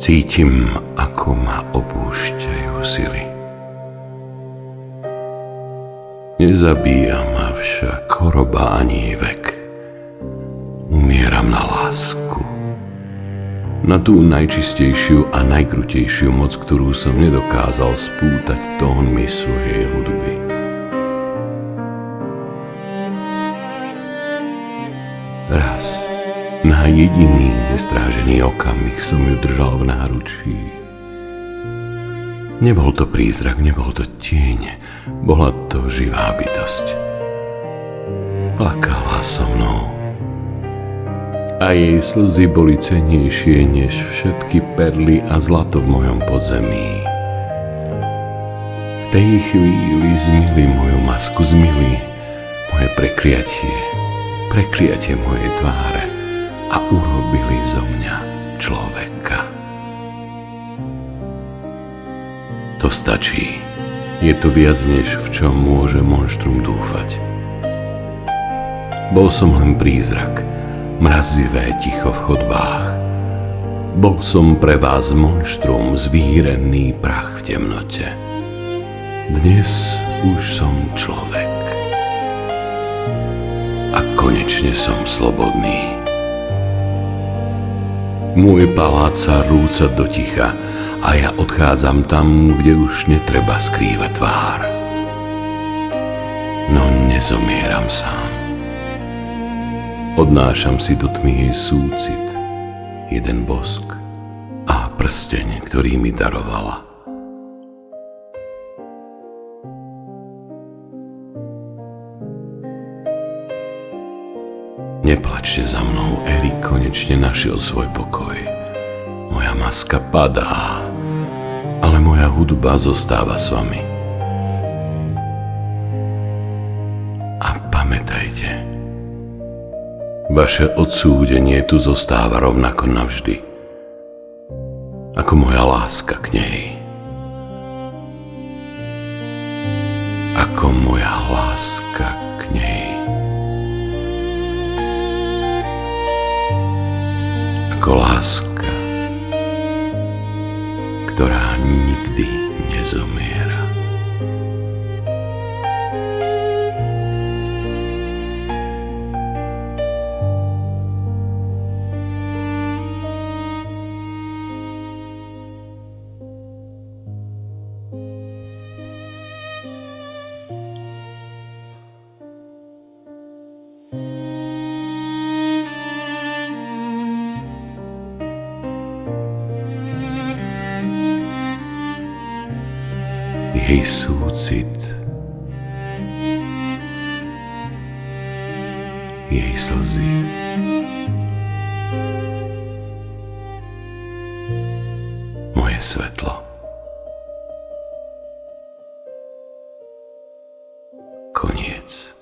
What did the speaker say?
Cítim, ako ma opúšťajú sily. Nezabíja ma však choroba ani vek. Umieram na lásku. Na tú najčistejšiu a najkrutejšiu moc, ktorú som nedokázal spútať tónmi svojej hudby. Raz, na jediný nestrážený okamih som ju držal v náručí. Nebol to prízrak, nebol to tieň, bola to živá bytosť. Plakala so mnou. A jej slzy boli cennejšie než všetky perly a zlato v mojom podzemí. V tej chvíli zmili moju masku, zmili moje prekliatie mojej tváre a urobili zo mňa človeka. To stačí. Je to viac, než v čom môže monštrum dúfať. Bol som len prízrak, mrazivé ticho v chodbách. Bol som pre vás monštrum, zvírený prach v temnote. Dnes už som človek. A konečne som slobodný. Môj palác sa rúca do ticha a ja odchádzam tam, kde už netreba skrývať tvár. No nezomieram sám. Odnášam si do tmy jej súcit, jeden bosk a prsteň, ktorý mi darovala. Neplačte za mnou, Erik konečne našiel svoj pokoj. Moja maska padá, ale moja hudba zostáva s vami. A pamätajte, vaše odsúdenie tu zostáva rovnako navždy, ako moja láska k nej. Ako moja láska k nej. Ako láska, ktorá nikdy nezomiera. Jej súcit, jej slzy, moje svetlo. Koniec.